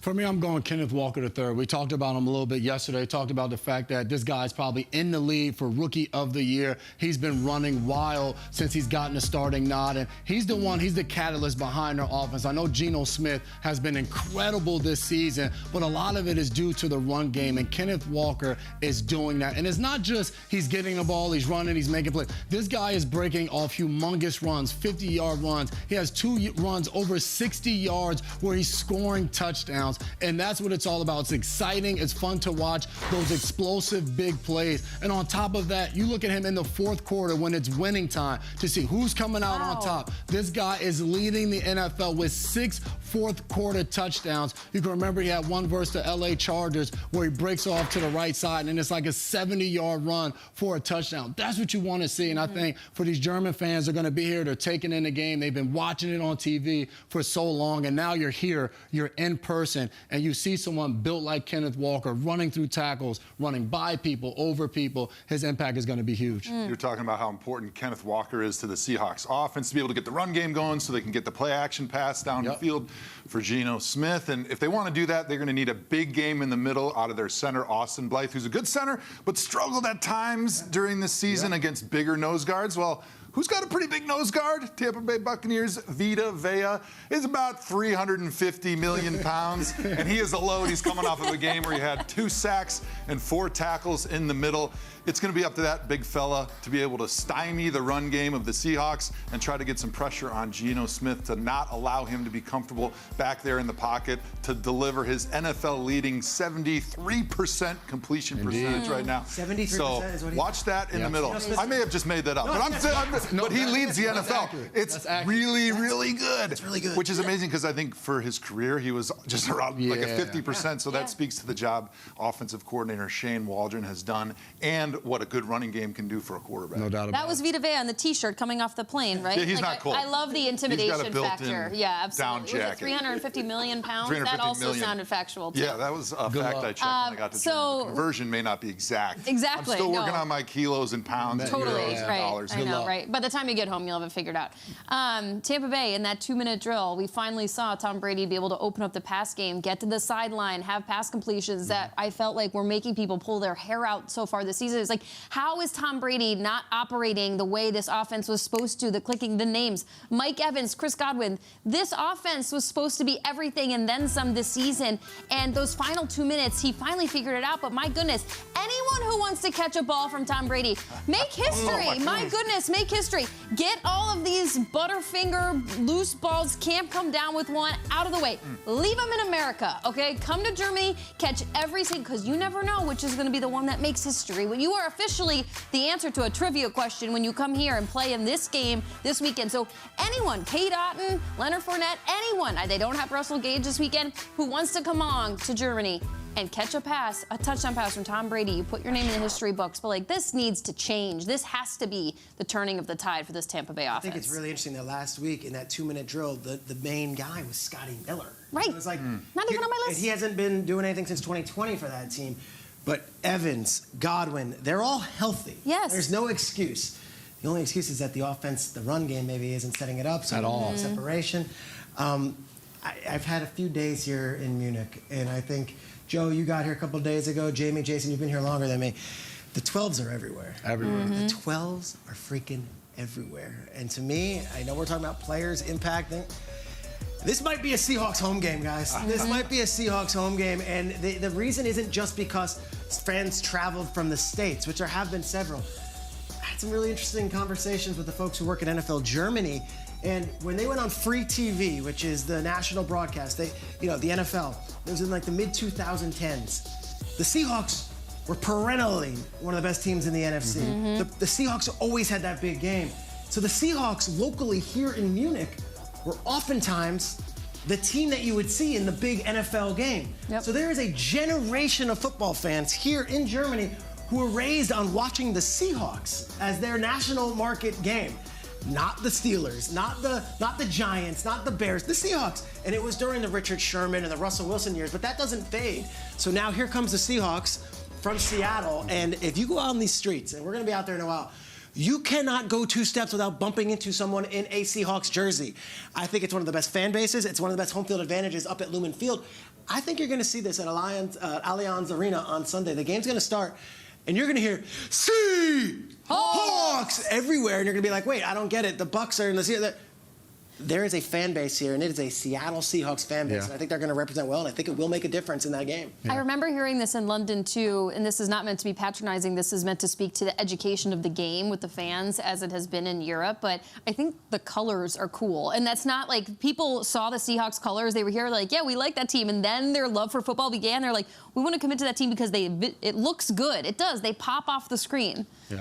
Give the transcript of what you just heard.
For me, I'm going Kenneth Walker III. We talked about him a little bit yesterday. Talked about the fact that this guy's probably in the lead for Rookie of the Year. He's been running wild since he's gotten a starting nod, and he's the catalyst behind their offense. I know Geno Smith has been incredible this season, but a lot of it is due to the run game, and Kenneth Walker is doing that. And it's not just he's getting the ball, he's running, he's making plays. This guy is breaking off humongous runs, 50-yard runs. He has 2 runs over 60 yards where he's scoring touchdowns. And that's what it's all about. It's exciting. It's fun to watch those explosive big plays. And on top of that, you look at him in the fourth quarter when it's winning time to see who's coming out on top. This guy is leading the NFL with 6 fourth-quarter touchdowns. You can remember he had one versus the L.A. Chargers where he breaks off to the right side, and it's like a 70-yard run for a touchdown. That's what you want to see. And I think for these German fans, they're going to be here. They're taking in the game. They've been watching it on TV for so long, and now you're here. You're in person. And you see someone built like Kenneth Walker running through tackles, running by people, over people. His impact is going to be huge. You're talking about how important Kenneth Walker is to the Seahawks offense to be able to get the run game going so they can get the play action pass down the field for Geno Smith. And if they want to do that, they're going to need a big game in the middle out of their center, Austin Blythe, who's a good center, but struggled at times during this season against bigger nose guards. Well, who's got a pretty big nose guard? Tampa Bay Buccaneers, Vita Vea, is about 350 million pounds, and he is a load. He's coming off of a game where he had 2 sacks and 4 tackles in the middle. It's going to be up to that big fella to be able to stymie the run game of the Seahawks and try to get some pressure on Geno Smith to not allow him to be comfortable back there in the pocket to deliver his NFL-leading 73% completion percentage right now. 73% so is what he watch that in the middle. I may have just made that up, but he leads the NFL. It's really, really good. It's really good. Which is amazing because I think for his career, he was just around like a 50%. So that speaks to the job offensive coordinator Shane Waldron has done and what a good running game can do for a quarterback. No doubt about it. That was Vita Vea on the T-shirt coming off the plane, right? Yeah, he's not cold. I love the intimidation factor. Yeah, absolutely. Down jacket. Was it 350 million pounds? 350 that also million. sounded factual, too. Yeah, that was a fact I checked when I got to Germany. The conversion may not be exact. Exactly. I'm still working on my kilos and pounds Totally, and euros and right. dollars. I know, right. By the time you get home, you'll have it figured out. Tampa Bay, in that 2-minute drill, we finally saw Tom Brady be able to open up the pass game, get to the sideline, have pass completions that I felt like were making people pull their hair out so far this season. It's like, how is Tom Brady not operating the way this offense was supposed to? The clicking, the names, Mike Evans, Chris Godwin. This offense was supposed to be everything and then some this season. And those final 2 minutes, he finally figured it out. But my goodness, anyone who wants to catch a ball from Tom Brady, make history. My goodness, make history. Get all of these Butterfinger loose balls, can't come down with one, out of the way. Leave them in America, okay? Come to Germany, catch every single, because you never know which is going to be the one that makes history. When you are officially the answer to a trivia question when you come here and play in this game this weekend. So anyone, Kate Otten, Leonard Fournette, anyone, they don't have Russell Gage this weekend, who wants to come on to Germany and catch a pass, a touchdown pass from Tom Brady, you put your name in the history books. But, like, this needs to change. This has to be the turning of the tide for this Tampa Bay offense. I think it's really interesting that last week in that 2-minute drill, the main guy was Scotty Miller. Right. It was like, not even on my list. He hasn't been doing anything since 2020 for that team. But Evans, Godwin, they're all healthy. Yes. There's no excuse. The only excuse is that the offense, the run game maybe isn't setting it up. So at all. Separation. I've had a few days here in Munich, and I think, Joe, you got here a couple of days ago. Jamie, Jason, you've been here longer than me. The 12s are everywhere. Everywhere. The 12s are freaking everywhere. And to me, I know we're talking about players impacting. This might be a Seahawks home game, guys. This might be a Seahawks home game. And the reason isn't just because fans traveled from the States, which there have been several. I had some really interesting conversations with the folks who work at NFL Germany. And when they went on free TV, which is the national broadcast, the NFL, it was in like the mid-2010s. The Seahawks were perennially one of the best teams in the NFC. The Seahawks always had that big game. So the Seahawks locally here in Munich were oftentimes the team that you would see in the big NFL game. So there is a generation of football fans here in Germany who were raised on watching the Seahawks as their national market game. Not the Steelers, not the Giants, not the Bears, the Seahawks. And it was during the Richard Sherman and the Russell Wilson years, but that doesn't fade. So now here comes the Seahawks from Seattle, and if you go out on these streets, and we're gonna be out there in a while, you cannot go 2 steps without bumping into someone in a Seahawks jersey. I think it's one of the best fan bases. It's one of the best home field advantages up at Lumen Field. I think you're going to see this at Allianz Arena on Sunday. The game's going to start, and you're going to hear Seahawks everywhere, and you're going to be like, wait, I don't get it. The Bucs are in the Seahawks. There is a fan base here, and it is a Seattle Seahawks fan base, and I think they're going to represent well, and I think it will make a difference in that game. I remember hearing this in London, too, and this is not meant to be patronizing. This is meant to speak to the education of the game with the fans, as it has been in Europe, but I think the colors are cool, and that's not like people saw the Seahawks colors. They were here like, yeah, we like that team, and then their love for football began. They're like, we want to commit to that team because it looks good. It does. They pop off the screen. Yeah.